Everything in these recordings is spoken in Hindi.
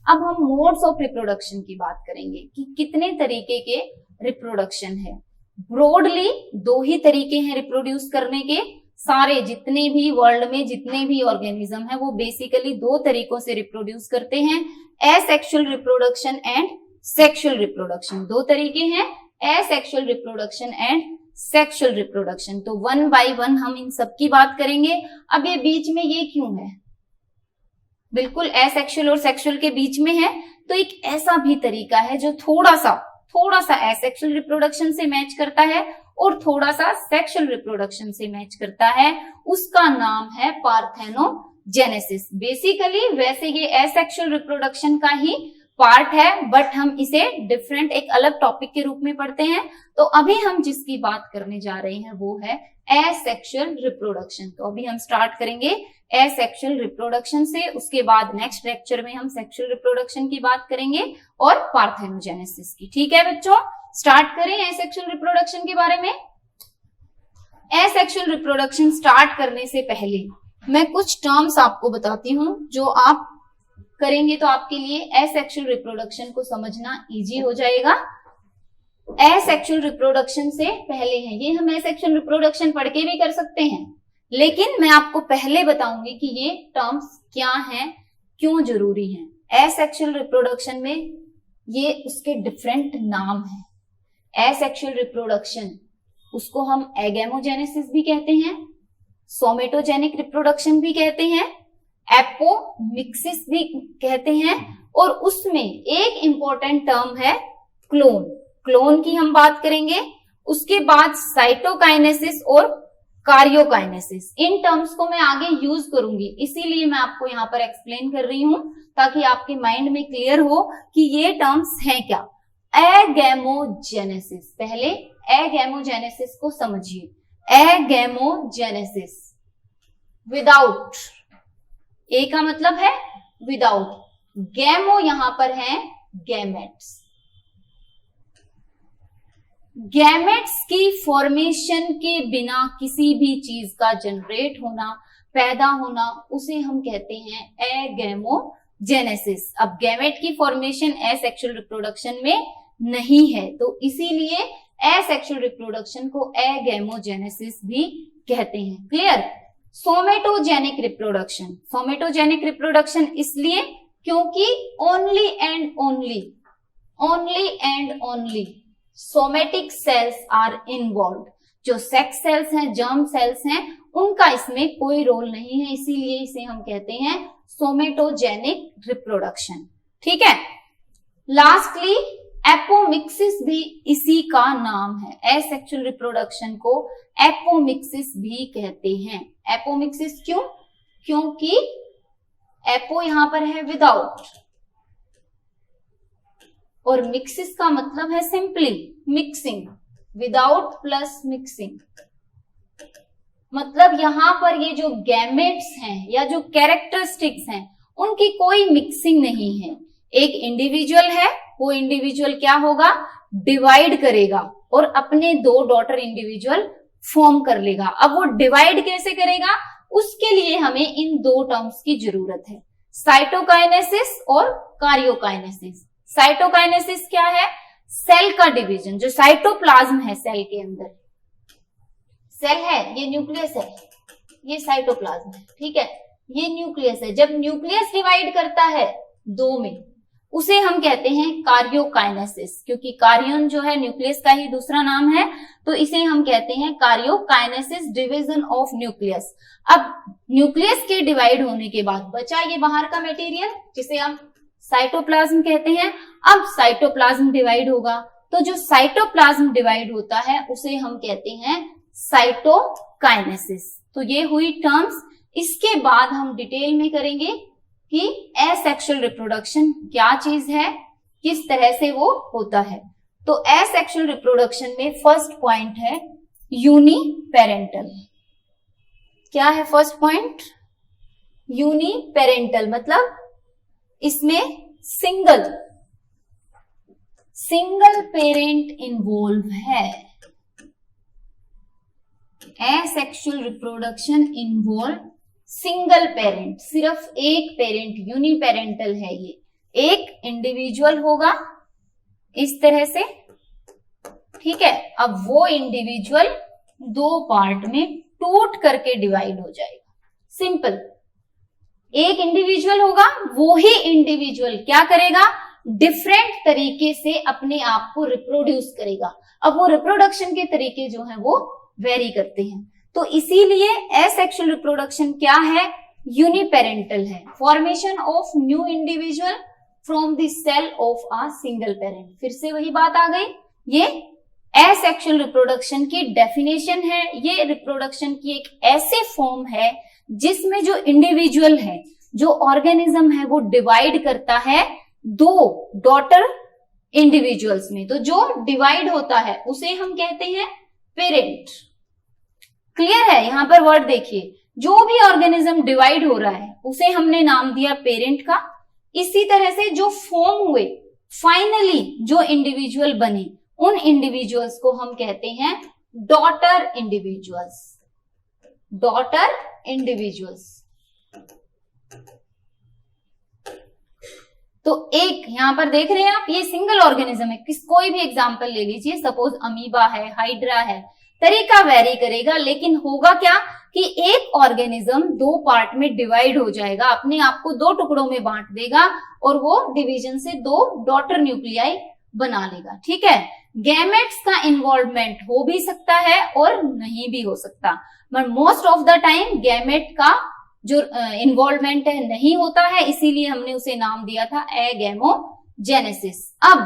अब हम मोड्स ऑफ रिप्रोडक्शन की बात करेंगे कि कितने तरीके के रिप्रोडक्शन है। ब्रॉडली 2 ही तरीके हैं रिप्रोड्यूस करने के। सारे जितने भी वर्ल्ड में जितने भी ऑर्गेनिज्म है वो बेसिकली 2 तरीकों से रिप्रोड्यूस करते हैं, asexual reproduction and sexual reproduction. 2 तरीके हैं, asexual reproduction and sexual reproduction. तो 1 बाय 1 हम इन सब की बात करेंगे। अब ये बीच में ये क्यों है, बिल्कुल एसेक्सुअल और सेक्सुअल के बीच में है, तो एक ऐसा भी तरीका है जो थोड़ा सा एसेक्सुअल रिप्रोडक्शन से मैच करता है और थोड़ा सा सेक्सुअल रिप्रोडक्शन से मैच करता है, उसका नाम है पार्थेनोजेनेसिस। बेसिकली वैसे ये एसेक्सुअल रिप्रोडक्शन का ही पार्ट है, बट हम इसे डिफरेंट एक अलग टॉपिक के रूप में पढ़ते हैं। तो अभी हम जिसकी बात करने जा रहे हैं वो है एसेक्सुअल रिप्रोडक्शन। तो अभी हम स्टार्ट करेंगे एसेक्सुअल रिप्रोडक्शन से, उसके बाद नेक्स्ट लेक्चर में हम सेक्सुअल रिप्रोडक्शन की बात करेंगे और पार्थेनोजेनेसिस की। ठीक है बच्चों, स्टार्ट करें एसेक्सुअल रिप्रोडक्शन के बारे में। एसेक्सुअल रिप्रोडक्शन स्टार्ट करने से पहले मैं कुछ टर्म्स आपको बताती हूँ जो आप करेंगे तो आपके लिए एसेक्सुअल रिप्रोडक्शन को समझना इजी हो जाएगा। एसेक्सुअल रिप्रोडक्शन से पहले है ये, हम एसेक्सुअल रिप्रोडक्शन पढ़ के भी कर सकते हैं, लेकिन मैं आपको पहले बताऊंगी कि ये टर्म्स क्या हैं, क्यों जरूरी हैं। एसेक्सुअल रिप्रोडक्शन में ये उसके डिफरेंट नाम हैं। एसेक्सुअल रिप्रोडक्शन उसको हम एगेमोजेनेसिस भी कहते हैं, सोमेटोजेनिक रिप्रोडक्शन भी कहते हैं, एपोमिक्सिस भी कहते हैं, और उसमें एक इंपॉर्टेंट टर्म है क्लोन। क्लोन की हम बात करेंगे। उसके बाद साइटोकाइनेसिस और कार्योकाइनेसिस, इन टर्म्स को मैं आगे यूज करूंगी, इसीलिए मैं आपको यहाँ पर एक्सप्लेन कर रही हूं ताकि आपके माइंड में क्लियर हो कि ये टर्म्स हैं क्या। एगेमोजेनेसिस, पहले एगेमोजेनेसिस को समझिए। एगेमोजेनेसिस विदाउट, ए का मतलब है विदाउट, गैमो यहां पर है गैमेट्स। गैमेट्स की फॉर्मेशन के बिना किसी भी चीज का जनरेट होना, पैदा होना, उसे हम कहते हैं एगेमोजेनेसिस। अब गैमेट की फॉर्मेशन एसेक्सुअल रिप्रोडक्शन में नहीं है, तो इसीलिए एसेक्सुअल रिप्रोडक्शन को एगेमोजेनेसिस भी कहते हैं। Clear. Somatogenic reproduction, somatogenic reproduction इसलिए क्योंकि only and only somatic cells are involve. जो सेक्स सेल्स हैं, जर्म सेल्स हैं, उनका इसमें कोई रोल नहीं है, इसीलिए इसे हम कहते हैं सोमेटोजेनिक रिप्रोडक्शन। ठीक है। लास्टली एपोमिक्सिस भी इसी का नाम है। एसेक्सुअल रिप्रोडक्शन को एपोमिक्सिस भी कहते हैं। एपोमिक्सिस क्यों? क्योंकि एपो यहां पर है विदाउट, और मिक्सिस का मतलब है simply mixing, without plus mixing. मतलब यहां पर ये जो गैमेट्स हैं या जो कैरेक्टरिस्टिक्स हैं उनकी कोई मिक्सिंग नहीं है। एक इंडिविजुअल है, वो इंडिविजुअल क्या होगा, डिवाइड करेगा और अपने 2 डॉटर इंडिविजुअल फॉर्म कर लेगा। अब वो डिवाइड कैसे करेगा, उसके लिए हमें इन 2 टर्म्स की जरूरत है, साइटोकाइनेसिस और कार्योकाइनेसिस। साइटोकाइनेसिस क्या है, सेल का डिवीजन। जो साइटोप्लाज्म है सेल के अंदर, सेल है, ये न्यूक्लियस है, ये साइटोप्लाज्म है। ठीक है, ये न्यूक्लियस है। जब न्यूक्लियस डिवाइड करता है 2 में, उसे हम कहते हैं कार्योकाइनेसिस, क्योंकि कार्यन जो है न्यूक्लियस का ही दूसरा नाम है, तो इसे हम कहते हैं कार्योकाइनेसिस, डिवीजन ऑफ न्यूक्लियस। अब न्यूक्लियस के डिवाइड होने के बाद बचा ये बाहर का मटेरियल जिसे हम साइटोप्लाज्म कहते हैं। अब साइटोप्लाज्म डिवाइड होगा, तो जो साइटोप्लाज्म डिवाइड होता है उसे हम कहते हैं साइटोकाइनेसिस। तो ये हुई टर्म्स। इसके बाद हम डिटेल में करेंगे कि एसेक्सुअल रिप्रोडक्शन क्या चीज है, किस तरह से वो होता है। तो एसेक्सुअल रिप्रोडक्शन में फर्स्ट पॉइंट है यूनिपेरेंटल। क्या है फर्स्ट पॉइंट? यूनिपेरेंटल मतलब इसमें सिंगल पेरेंट इन्वॉल्व है। Asexual reproduction involve single parent, सिर्फ एक पेरेंट, यूनिपेरेंटल है ये, एक इंडिविजुअल होगा इस तरह से, ठीक है। अब वो इंडिविजुअल दो पार्ट में टूट करके डिवाइड हो जाएगा, सिंपल। एक इंडिविजुअल होगा, वो ही इंडिविजुअल क्या करेगा, डिफरेंट तरीके से अपने आप को रिप्रोड्यूस करेगा। अब वो रिप्रोडक्शन के तरीके जो हैं वो वेरी करते हैं, तो इसीलिए एसेक्सुअल रिप्रोडक्शन क्या है, यूनिपेरेंटल है। Formation of new individual from the cell of a single parent. फिर से वही बात आ गई, ये एसेक्सुअल रिप्रोडक्शन की डेफिनेशन है। ये रिप्रोडक्शन की एक ऐसी फॉर्म है जिसमें जो इंडिविजुअल है, जो ऑर्गेनिज्म है, वो डिवाइड करता है दो डॉटर इंडिविजुअल्स में। तो जो डिवाइड होता है उसे हम कहते हैं पेरेंट। क्लियर है, यहां पर वर्ड देखिए, जो भी ऑर्गेनिज्म डिवाइड हो रहा है उसे हमने नाम दिया पेरेंट का। इसी तरह से जो फॉर्म हुए, फाइनली जो इंडिविजुअल बने, उन इंडिविजुअल्स को हम कहते हैं डॉटर इंडिविजुअल्स। Daughter individuals. तो एक यहां पर देख रहे हैं आप, ये सिंगल ऑर्गेनिज्म है, कोई भी एग्जांपल ले लीजिए, सपोज अमीबा है, हाइड्रा है, तरीका वेरी करेगा, लेकिन होगा क्या कि एक ऑर्गेनिज्म दो पार्ट में डिवाइड हो जाएगा, अपने आप को दो टुकड़ों में बांट देगा और वो डिवीजन से दो डॉटर न्यूक्लियाई बना लेगा, ठीक है। गैमेट्स का इन्वॉल्वमेंट हो भी सकता है और नहीं भी हो सकता, but most of the time gamete का जो इन्वॉल्वमेंट है नहीं होता है, इसीलिए हमने उसे नाम दिया था एगैमोजेनेसिस। अब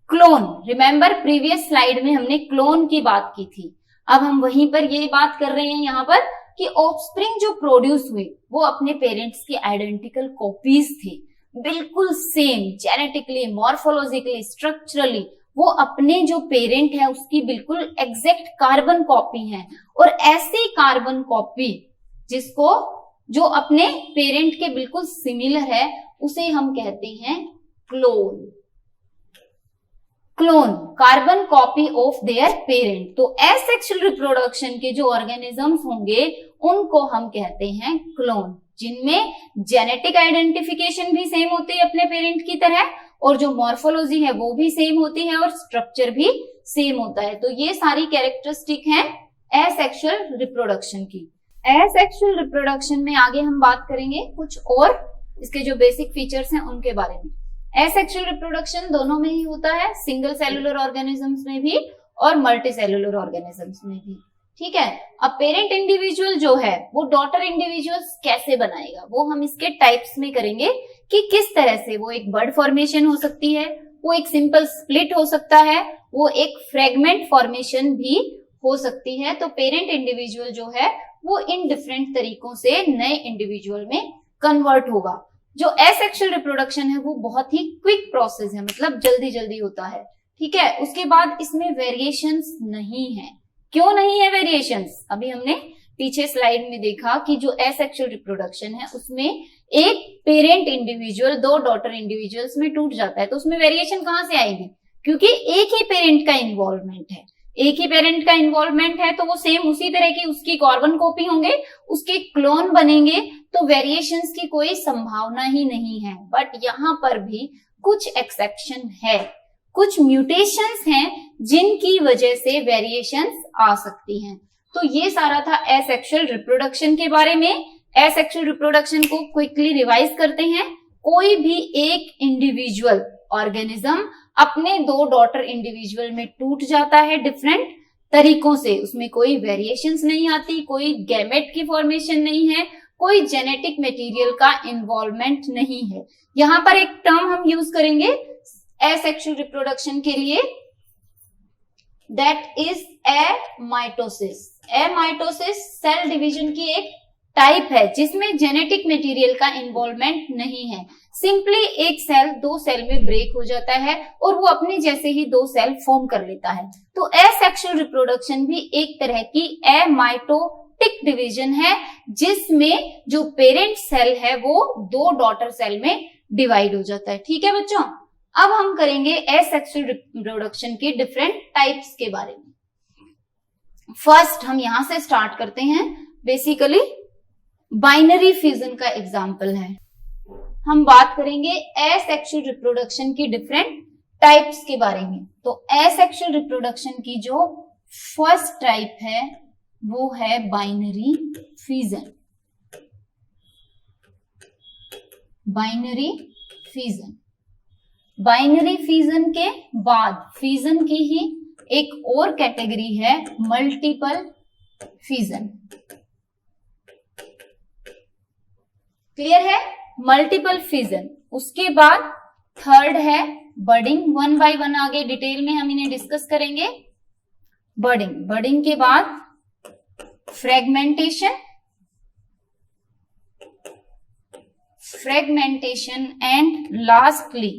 क्लोन, रिमेंबर प्रीवियस स्लाइड में हमने क्लोन की बात की थी, अब हम वहीं पर ये बात कर रहे हैं यहाँ पर कि ऑफस्प्रिंग जो प्रोड्यूस हुए वो अपने पेरेंट्स की आइडेंटिकल कॉपीज थे, बिल्कुल सेम, जेनेटिकली, मॉर्फोलॉजिकली, स्ट्रक्चरली वो अपने जो पेरेंट है उसकी बिल्कुल एग्जैक्ट कार्बन कॉपी है। और ऐसी कार्बन कॉपी जिसको जो अपने पेरेंट के बिल्कुल सिमिलर है उसे हम कहते हैं clone. Clone, carbon copy of their parent. तो एसेक्सुअल रिप्रोडक्शन के जो ऑर्गेनिजम्स होंगे उनको हम कहते हैं क्लोन, जिनमें जेनेटिक आइडेंटिफिकेशन भी सेम होती है अपने पेरेंट की तरह, और जो मॉर्फोलॉजी है वो भी सेम होती है और स्ट्रक्चर भी सेम होता है। तो ये सारी कैरेक्टरिस्टिक हैं एसेक्सुअल रिप्रोडक्शन की। एसेक्सुअल रिप्रोडक्शन में आगे हम बात करेंगे कुछ और इसके जो बेसिक फीचर्स हैं उनके बारे में। एसेक्सुअल रिप्रोडक्शन दोनों में ही होता है, सिंगल सेलुलर ऑर्गेनिजम्स में भी और मल्टी सेलुलर ऑर्गेनिजम्स में भी, ठीक है। अब पेरेंट इंडिविजुअल जो है वो डॉटर इंडिविजुअल्स कैसे बनाएगा, वो हम इसके टाइप्स में करेंगे कि किस तरह से वो एक बड फॉर्मेशन हो सकती है, वो एक सिंपल स्प्लिट हो सकता है, वो एक फ्रेगमेंट फॉर्मेशन भी हो सकती है। तो पेरेंट इंडिविजुअल जो है वो इन डिफरेंट तरीकों से नए इंडिविजुअल में कन्वर्ट होगा। जो एसेक्सुअल रिप्रोडक्शन है वो बहुत ही क्विक प्रोसेस है, मतलब जल्दी जल्दी होता है, ठीक है। उसके बाद इसमें वेरिएशंस नहीं है। क्यों नहीं है वेरिएशंस, अभी हमने पीछे स्लाइड में देखा कि जो एसेक्सुअल रिप्रोडक्शन है उसमें एक पेरेंट इंडिविजुअल दो डॉटर इंडिविजुअल्स में टूट जाता है, तो उसमें वेरिएशन कहां से आएगी, क्योंकि एक ही पेरेंट का इन्वॉल्वमेंट है, एक ही पेरेंट का इन्वॉल्वमेंट है, तो वो सेम उसी तरह की उसकी कार्बन कॉपी होंगे, उसके क्लोन बनेंगे, तो वेरिएशंस की कोई संभावना ही नहीं है। बट यहाँ पर भी कुछ एक्सेप्शन है, कुछ म्यूटेशंस हैं जिनकी वजह से वेरिएशंस आ सकती हैं। तो ये सारा था एसेक्सुअल रिप्रोडक्शन के बारे में। एसेक्सुअल रिप्रोडक्शन को क्विकली रिवाइज करते हैं। कोई भी एक इंडिविजुअल ऑर्गेनिज्म अपने दो डॉटर इंडिविजुअल में टूट जाता है डिफरेंट तरीकों से, उसमें कोई वेरिएशंस नहीं आती, कोई गैमेट की फॉर्मेशन नहीं है, कोई जेनेटिक मटेरियल का इन्वॉल्वमेंट नहीं है। यहां पर एक टर्म हम यूज करेंगे एसेक्सुअल रिप्रोडक्शन के लिए, that is amitosis. Amitosis cell division की एक टाइप है जिसमें जेनेटिक मटेरियल का इन्वॉल्वमेंट नहीं है, सिंपली एक सेल दो सेल में ब्रेक हो जाता है और वो अपने जैसे ही दो सेल फॉर्म कर लेता है। तो एसेक्सुअल रिप्रोडक्शन भी एक तरह की एमाइटोटिक डिवीजन है जिसमें जो पेरेंट सेल है वो दो डॉटर सेल में डिवाइड हो जाता है, ठीक है बच्चों। अब हम करेंगे एसेक्सुअल रिप्रोडक्शन के डिफरेंट टाइप्स के बारे में। फर्स्ट हम यहां से स्टार्ट करते हैं, बेसिकली बाइनरी फ्यूजन का एग्जाम्पल है। हम बात करेंगे एसेक्सुअल रिप्रोडक्शन की डिफरेंट टाइप्स के बारे में। तो एसेक्सुअल रिप्रोडक्शन की जो फर्स्ट टाइप है वो है binary fission. Binary fission, binary fission के बाद फिजन की ही एक और कैटेगरी है मल्टीपल फिजन। क्लियर है? Multiple fission. उसके बाद थर्ड है बडिंग। वन बाय वन आगे डिटेल में हम इन्हें डिस्कस करेंगे। बडिंग, बडिंग के बाद fragmentation, fragmentation and lastly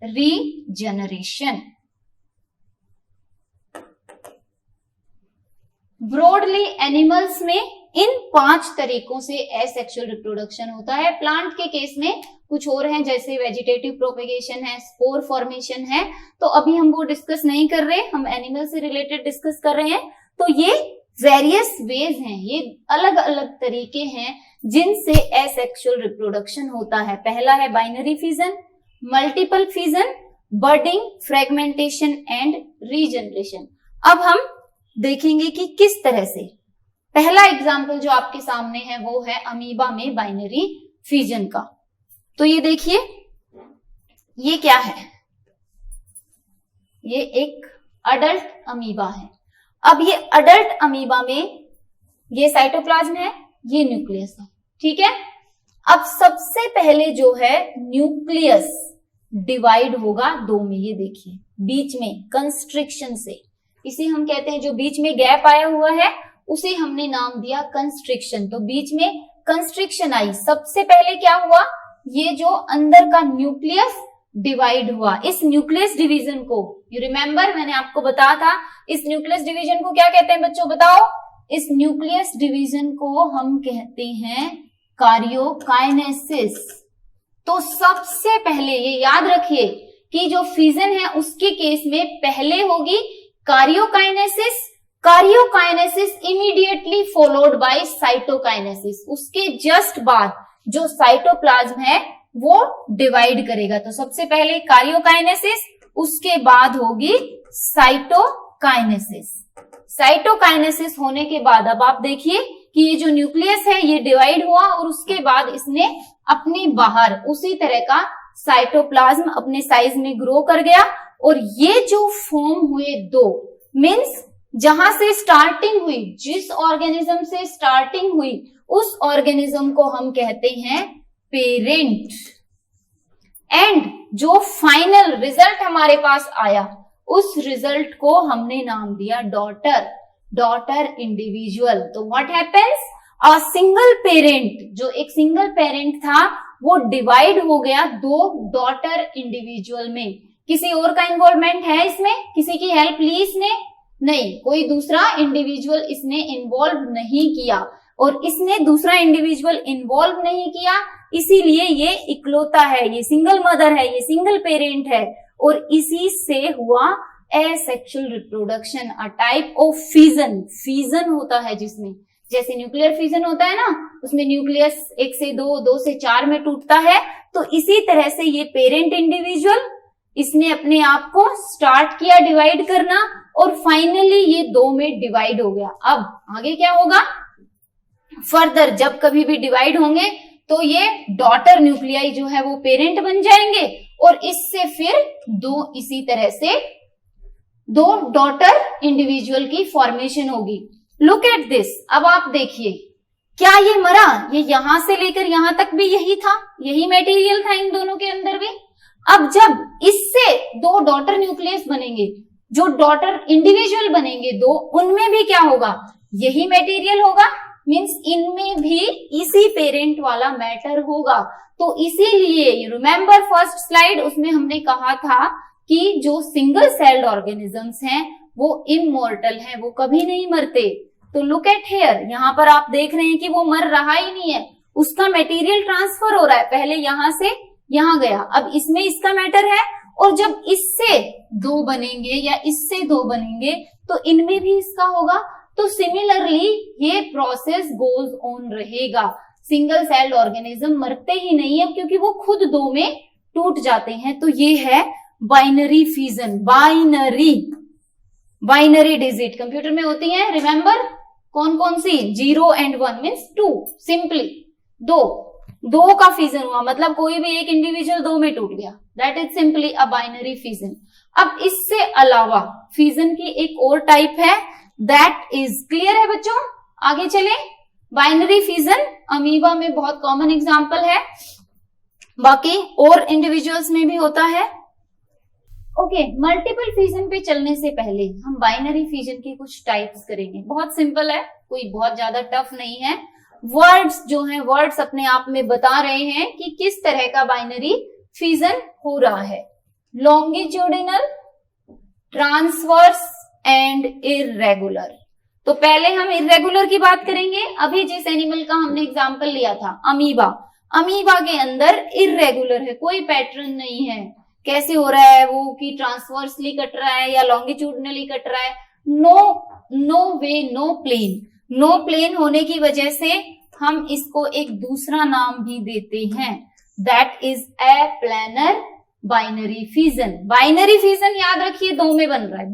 regeneration. Broadly animals में इन 5 तरीकों से एसेक्सुअल रिप्रोडक्शन होता है। प्लांट के केस में कुछ और हैं, जैसे वेजिटेटिव प्रोपेगेशन है, स्पोर फॉर्मेशन है, तो अभी हम वो डिस्कस नहीं कर रहे, हम एनिमल से रिलेटेड डिस्कस कर रहे हैं। तो ये वेरियस वेज हैं, ये अलग अलग तरीके हैं जिनसे एसेक्सुअल रिप्रोडक्शन होता है। पहला है binary fission, multiple fission, budding, fragmentation and regeneration. अब हम देखेंगे कि किस तरह से। पहला एग्जाम्पल जो आपके सामने है वो है अमीबा में बाइनरी फिजन का। तो ये देखिए, ये क्या है? ये एक अडल्ट अमीबा है। अब ये अडल्ट अमीबा में ये साइटोप्लाज्म है, ये न्यूक्लियस है, ठीक है। अब सबसे पहले जो है न्यूक्लियस डिवाइड होगा 2 में। ये देखिए बीच में कंस्ट्रिक्शन से, इसे हम कहते हैं जो बीच में गैप आया हुआ है उसे हमने नाम दिया कंस्ट्रिक्शन। तो बीच में कंस्ट्रिक्शन आई, सबसे पहले क्या हुआ, ये जो अंदर का न्यूक्लियस डिवाइड हुआ। इस न्यूक्लियस डिवीजन को, यू रिमेम्बर मैंने आपको बताया था, इस न्यूक्लियस डिवीजन को क्या कहते हैं बच्चों, बताओ? इस न्यूक्लियस डिवीजन को हम कहते हैं कार्योकाइनेसिस। तो सबसे पहले ये याद रखिए कि जो फिजन है उसके केस में पहले होगी karyokinesis, karyokinesis immediately followed by cytokinesis. उसके जस्ट बाद जो साइटोप्लाज्म है वो डिवाइड करेगा। तो सबसे पहले कार्योकाइनेसिस, उसके बाद होगी साइटोकाइनेसिस। साइटोकाइनेसिस होने के बाद अब आप देखिए कि ये जो न्यूक्लियस है ये डिवाइड हुआ और उसके बाद इसने अपने बाहर उसी तरह का साइटोप्लाज्म अपने साइज में ग्रो कर गया। और ये जो फॉर्म हुए 2 मीन्स जहां से स्टार्टिंग हुई, जिस ऑर्गेनिज्म से स्टार्टिंग हुई उस ऑर्गेनिज्म को हम कहते हैं पेरेंट। एंड जो फाइनल रिजल्ट हमारे पास आया उस रिजल्ट को हमने नाम दिया डॉटर, डॉटर इंडिविजुअल। तो what happens, a single parent, जो एक सिंगल पेरेंट था वो डिवाइड हो गया 2 डॉटर इंडिविजुअल में। किसी और का इन्वॉल्वमेंट है इसमें? किसी की हेल्प ली इसने? नहीं, कोई दूसरा इंडिविजुअल इसने इन्वॉल्व नहीं किया। और इसने दूसरा इंडिविजुअल इन्वॉल्व नहीं किया, इसीलिए ये इकलौता है, ये सिंगल मदर है, ये सिंगल पेरेंट है। और इसी से हुआ asexual reproduction, a type of fission. Fission होता है जिसमें, जैसे न्यूक्लियर फिजन होता है ना, उसमें न्यूक्लियस 1 से 2, 2 से 4 में टूटता है। तो इसी तरह से ये पेरेंट इंडिविजुअल, इसने अपने आप को स्टार्ट किया डिवाइड करना और फाइनली ये 2 में डिवाइड हो गया। अब आगे क्या होगा, फर्दर जब कभी भी डिवाइड होंगे तो ये डॉटर न्यूक्लियाई जो है वो पेरेंट बन जाएंगे और इससे फिर 2 इसी तरह से 2 डॉटर इंडिविजुअल की फॉर्मेशन होगी। Look at this. अब आप देखिए, क्या ये मरा? ये यहां से लेकर यहां तक भी यही था, यही मटेरियल था इन दोनों के अंदर भी। अब जब इससे 2 डॉटर न्यूक्लियस बनेंगे, जो डॉटर इंडिविजुअल बनेंगे 2, उनमें भी क्या होगा, यही मटेरियल होगा। मीन्स इनमें भी इसी पेरेंट वाला मैटर होगा। तो इसीलिए रिमेम्बर फर्स्ट स्लाइड, उसमें हमने कहा था कि जो सिंगल सेल्ड ऑर्गेनिजम्स हैं वो इमॉर्टल हैं, वो कभी नहीं मरते। तो लुक एट हियर, यहाँ पर आप देख रहे हैं कि वो मर रहा ही नहीं है, उसका मटेरियल ट्रांसफर हो रहा है। पहले यहां से यहां गया, अब इसमें इसका मैटर है। और जब इससे 2 बनेंगे या इससे 2 बनेंगे तो इनमें भी इसका होगा। तो सिमिलरली ये प्रोसेस गोज ऑन रहेगा। सिंगल सेल्ड ऑर्गेनिज्म मरते ही नहीं है क्योंकि वो खुद दो में टूट जाते हैं। तो ये है binary fission. Binary digit computer में होती है, रिमेंबर कौन कौन सी? 0 and 1 मीन्स 2, सिंपली दो का फिजन हुआ, मतलब कोई भी एक इंडिविजुअल दो में टूट गया, that is simply a binary fission. अब इससे अलावा फिजन की एक और टाइप है, दैट इज, क्लियर है बच्चों? आगे चले। बाइनरी फिजन अमीबा में बहुत कॉमन एग्जांपल है, बाकी और इंडिविजुअल्स में भी होता है। ओके, मल्टीपल फिजन पे चलने से पहले हम बाइनरी फिजन की कुछ टाइप्स करेंगे। बहुत सिंपल है, कोई बहुत ज्यादा टफ नहीं है। वर्ड्स जो हैं, वर्ड्स अपने आप में बता रहे हैं कि किस तरह का बाइनरी फिजन हो रहा है। Longitudinal, transverse and irregular. तो पहले हम इर्रेगुलर की बात करेंगे। अभी जिस एनिमल का हमने एग्जांपल लिया था, अमीबा, अमीबा के अंदर इर्रेगुलर है, कोई पैटर्न नहीं है। कैसे हो रहा है वो कि ट्रांसवर्सली कट रहा है या लॉन्गिट्यूडनली कट रहा है? नो वे, नो प्लेन। नो प्लेन होने की वजह से हम इसको एक दूसरा नाम भी देते हैं, that is a planar binary fission. Binary fission याद रखिए दो में बन रहा है,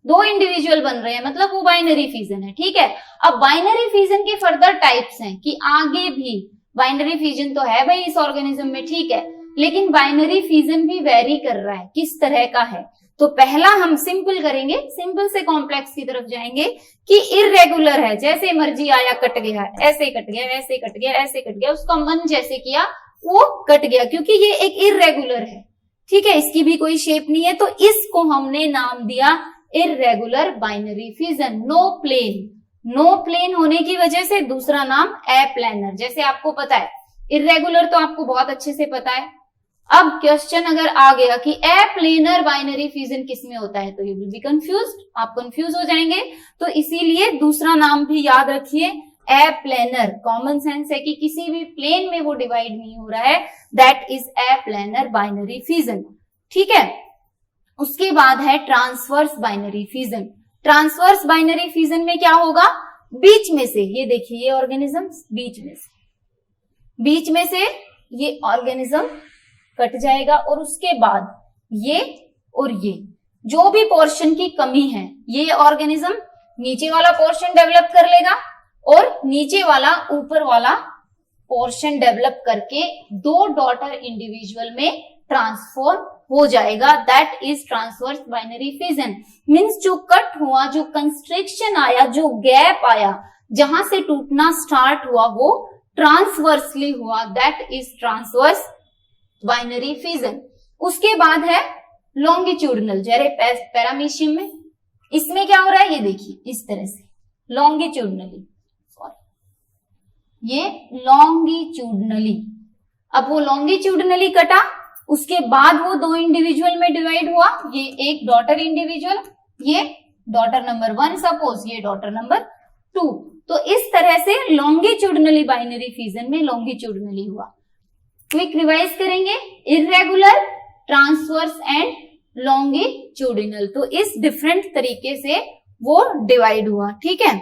दो इंडिविजुअल बन रहे हैं, मतलब वो बाइनरी फिजन है, ठीक है। अब बाइनरी फिजन के फर्दर टाइप्स हैं कि आगे भी बाइनरी फिजन तो है भाई इस ऑर्गेनिज्म में, ठीक है, लेकिन बाइनरी फिजन भी वेरी कर रहा है, किस तरह का है। तो पहला हम सिंपल करेंगे, सिंपल से कॉम्प्लेक्स की तरफ जाएंगे कि इर्रेगुलर है, जैसे मर्जी आया कट गया, ऐसे कट गया, ऐसे कट गया, ऐसे कट गया, उसका मन जैसे किया वो कट गया, क्योंकि ये एक इर्रेगुलर है, ठीक है, इसकी भी कोई शेप नहीं है। तो इसको हमने नाम दिया irregular binary fission. No plane होने की वजह से दूसरा नाम एप्लैनर। जैसे आपको पता है इर्रेगुलर तो आपको बहुत अच्छे से पता है। अब क्वेश्चन अगर आ गया कि एप्लेनर बाइनरी फिजन किसमें होता है, तो यू विल बी कंफ्यूज्ड, आप कंफ्यूज हो जाएंगे। तो इसीलिए दूसरा नाम भी याद रखिए, एप्लेनर। कॉमन सेंस है कि किसी भी प्लेन में वो डिवाइड नहीं हो रहा है, दैट इज एप्लेनर बाइनरी फिजन, ठीक है। उसके बाद है transverse binary fission. Transverse binary fission में क्या होगा? बीच में से, ये देखिए ये ऑर्गेनिज्म बीच में से ये ऑर्गेनिज्म कट जाएगा और उसके बाद ये और ये जो भी पोर्शन की कमी है, ये ऑर्गेनिज्म नीचे वाला पोर्शन डेवलप कर लेगा और नीचे वाला ऊपर वाला पोर्शन डेवलप करके दो डॉटर इंडिविजुअल में ट्रांसफॉर्म हो जाएगा, that is transverse binary fission. Means जो कट हुआ, जो कंस्ट्रिक्शन आया, जो गैप आया, जहां से टूटना स्टार्ट हुआ वो ट्रांसवर्सली हुआ, that is transverse binary fission. उसके बाद है लॉन्गिट्यूडनल, जैसे पैरामीशियम में, इसमें क्या हो रहा है ये देखिए इस तरह से लॉन्गिट्यूडनली, ये लॉन्गिट्यूडनली। अब वो लॉन्गिट्यूडनली कटा, उसके बाद वो दो इंडिविजुअल में डिवाइड हुआ, ये एक डॉटर इंडिविजुअल, ये डॉटर नंबर 1 सपोज, ये डॉटर नंबर 2। तो इस तरह से लॉन्गिट्यूडनली बाइनरी फिजन में लॉन्गिट्यूडनली हुआ। क्विक रिवाइज करेंगे, इर्रेगुलर, ट्रांसवर्स एंड लॉन्गिट्यूडिनल। तो इस डिफरेंट तरीके से वो डिवाइड हुआ, ठीक है।